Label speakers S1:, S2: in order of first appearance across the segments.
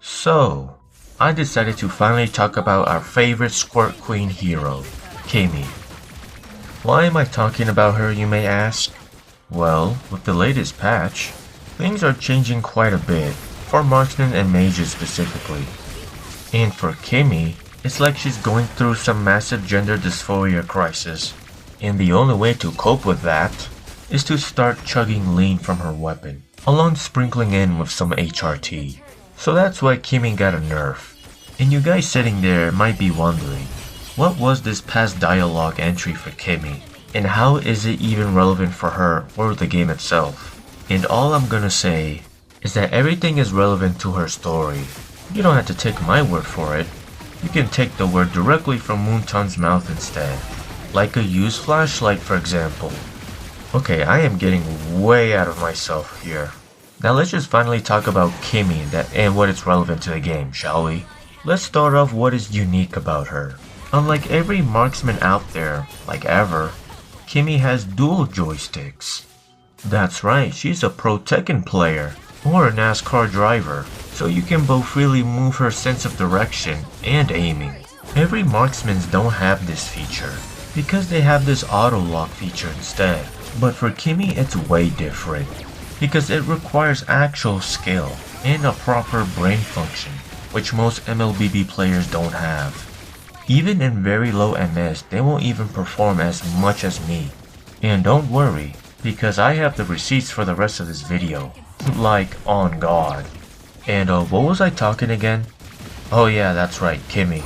S1: So, I decided to finally talk about our favorite Squirt Queen hero, Kimmy. Why am I talking about her, you may ask? Well, with the latest patch, things are changing quite a bit, for marksmen and mages specifically. And for Kimmy, it's like she's going through some massive gender dysphoria crisis, and the only way to cope with that is to start chugging lean from her weapon, along sprinkling in with some HRT. So that's why Kimmy got a nerf. And you guys sitting there might be wondering, what was this past dialogue entry for Kimmy, and how is it even relevant for her or the game itself? And all I'm gonna say is that everything is relevant to her story. You don't have to take my word for it. You can take the word directly from Moonton's mouth instead, like a used flashlight for example. Okay, I am getting way out of myself here. Now let's just finally talk about Kimmy and what is relevant to the game, shall we? Let's start off what is unique about her. Unlike every marksman out there, like ever, Kimmy has dual joysticks. That's right, she's a pro Tekken player, or a NASCAR driver, so you can both freely move her sense of direction and aiming. Every marksmans don't have this feature, because they have this auto lock feature instead. But for Kimmy it's way different, because it requires actual skill and a proper brain function, which most MLBB players don't have. Even in very low MS, they won't even perform as much as me. And don't worry, because I have the receipts for the rest of this video. Like, on God. And what was I talking again? Oh yeah, that's right, Kimmy.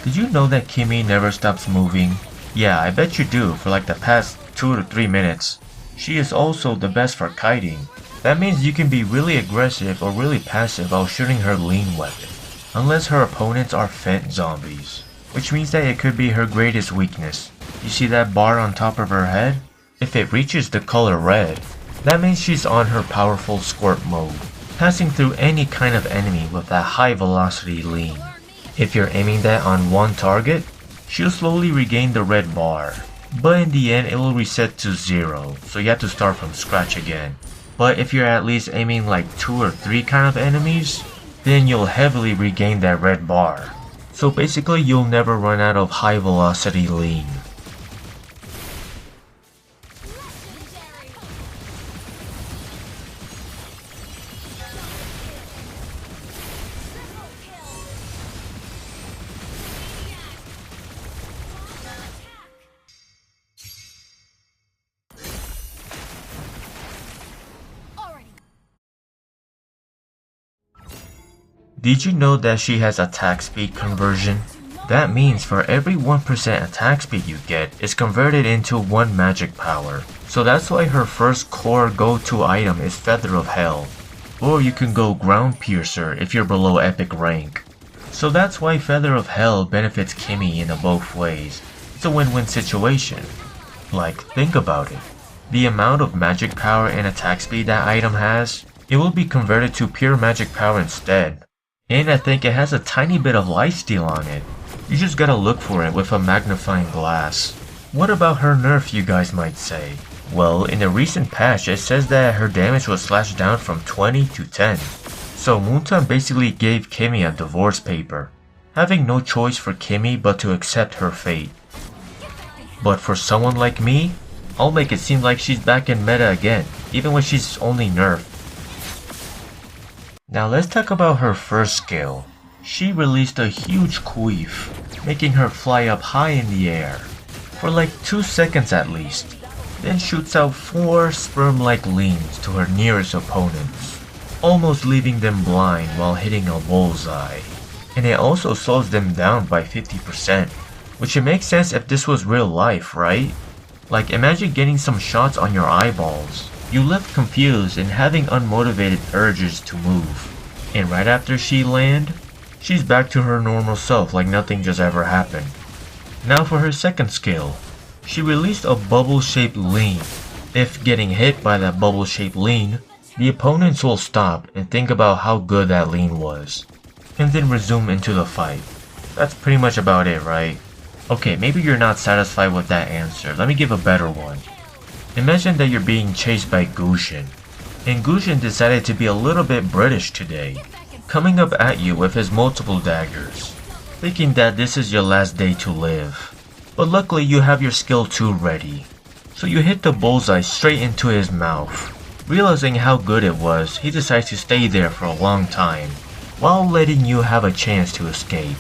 S1: Did you know that Kimmy never stops moving? Yeah, I bet you do for like the past 2 to 3 minutes. She is also the best for kiting. That means you can be really aggressive or really passive while shooting her lean weapon. Unless her opponents are fent zombies. Which means that it could be her greatest weakness. You see that bar on top of her head? If it reaches the color red, that means she's on her powerful squirt mode, passing through any kind of enemy with that high velocity lean. If you're aiming that on one target, she'll slowly regain the red bar, but in the end it will reset to 0, so you have to start from scratch again. But if you're at least aiming like 2 or 3 kind of enemies, then you'll heavily regain that red bar. So basically you'll never run out of high velocity lean. Did you know that she has attack speed conversion? That means for every 1% attack speed you get is converted into 1 magic power. So that's why her first core go-to item is Feather of Hell. Or you can go Ground Piercer if you're below epic rank. So that's why Feather of Hell benefits Kimmy in both ways. It's a win-win situation. Like, think about it. The amount of magic power and attack speed that item has, it will be converted to pure magic power instead. And I think it has a tiny bit of lifesteal on it. You just gotta look for it with a magnifying glass. What about her nerf, you guys might say? Well, in a recent patch it says that her damage was slashed down from 20 to 10. So Moonton basically gave Kimmy a divorce paper, having no choice for Kimmy but to accept her fate. But for someone like me, I'll make it seem like she's back in meta again, even when she's only nerfed. Now let's talk about her first skill. She released a huge queef, making her fly up high in the air, for like 2 seconds at least, then shoots out 4 sperm-like leans to her nearest opponents, almost leaving them blind while hitting a bullseye. And it also slows them down by 50%, which it makes sense if this was real life, right? Like imagine getting some shots on your eyeballs. You left confused and having unmotivated urges to move. And right after she land, she's back to her normal self like nothing just ever happened. Now for her second skill. She released a bubble-shaped lean. If getting hit by that bubble-shaped lean, the opponents will stop and think about how good that lean was, and then resume into the fight. That's pretty much about it, right? Okay, maybe you're not satisfied with that answer. Let me give a better one. Imagine that you're being chased by Gushin, and Gushin decided to be a little bit British today. coming up at you with his multiple daggers, thinking that this is your last day to live. But luckily you have your skill 2 ready. So you hit the bullseye straight into his mouth. Realizing how good it was, he decides to stay there for a long time, while letting you have a chance to escape.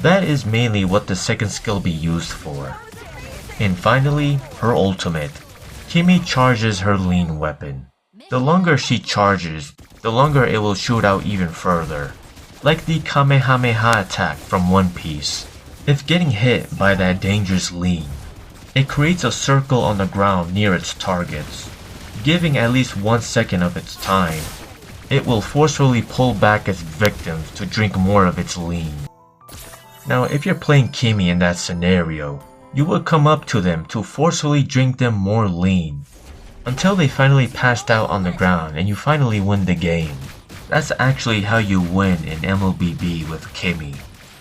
S1: That is mainly what the second skill be used for. And finally, her ultimate. Kimmy charges her lean weapon. The longer she charges, the longer it will shoot out even further, like the Kamehameha attack from One Piece. If getting hit by that dangerous lean, it creates a circle on the ground near its targets. Giving at least 1 second of its time, it will forcefully pull back its victims to drink more of its lean. Now if you're playing Kimmy in that scenario, you would come up to them to forcefully drink them more lean, until they finally passed out on the ground and you finally win the game. That's actually how you win in MLBB with Kimmy.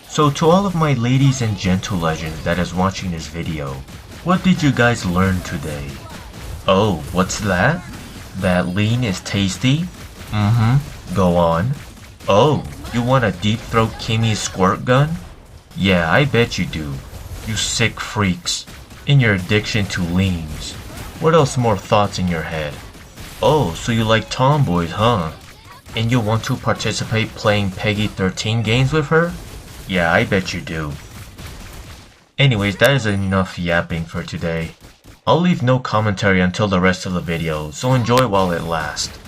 S1: So to all of my ladies and gentle legends that is watching this video, what did you guys learn today? Oh, what's that? That lean is tasty? Go on. Oh, you want to deep throat Kimmy's squirt gun? Yeah, I bet you do. You sick freaks. In your addiction to leans. What else more thoughts in your head? Oh, so you like tomboys, huh? And you want to participate playing Peggy 13 games with her? Yeah, I bet you do. Anyways, that is enough yapping for today. I'll leave no commentary until the rest of the video, so enjoy while it lasts.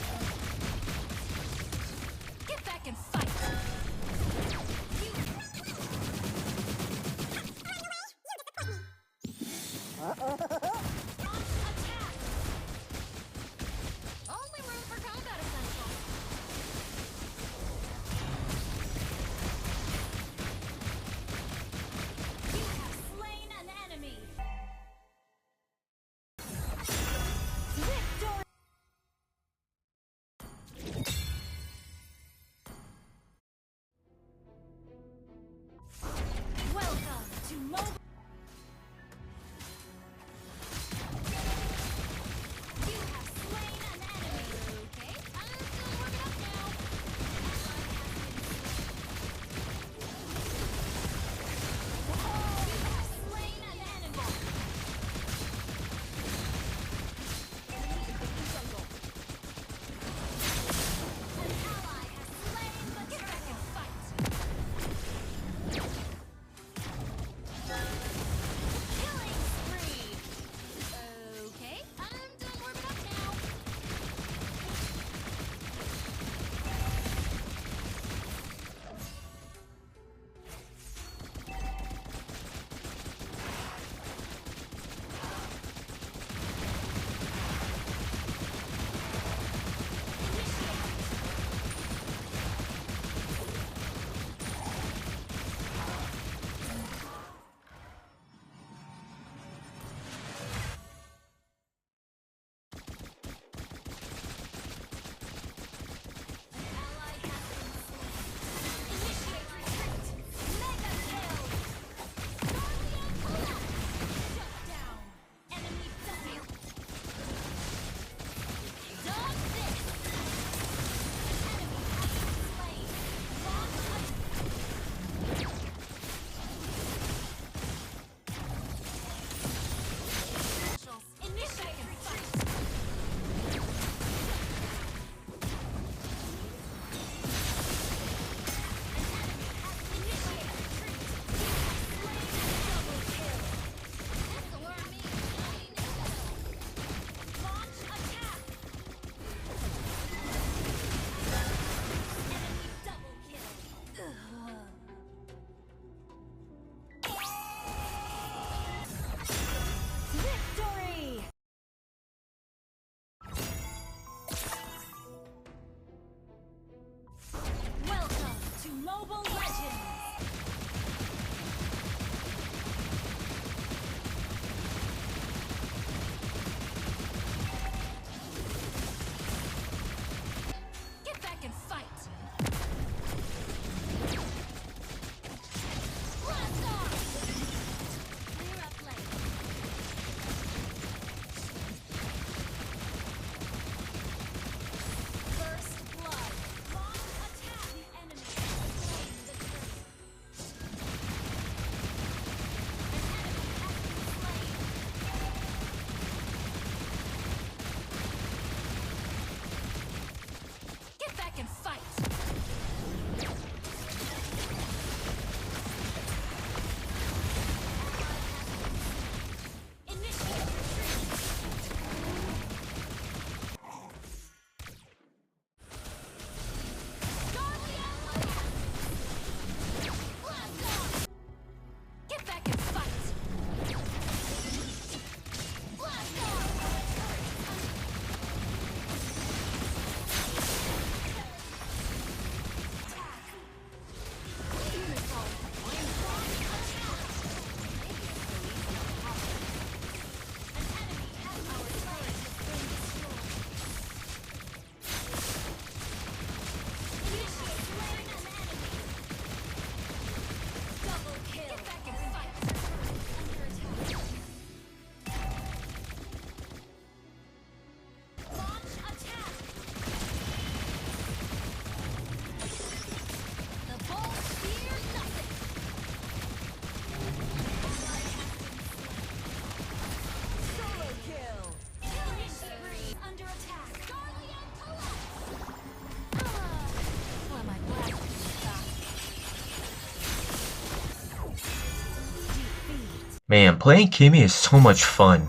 S1: Man, playing Kimmy is so much fun.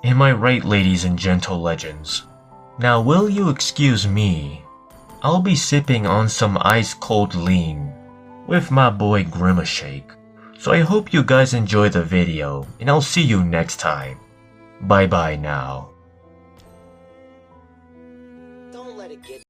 S1: Am I right, ladies and gentle legends? Now will you excuse me? I'll be sipping on some ice-cold lean with my boy Grimashake. So I hope you guys enjoy the video, and I'll see you next time. Bye bye now.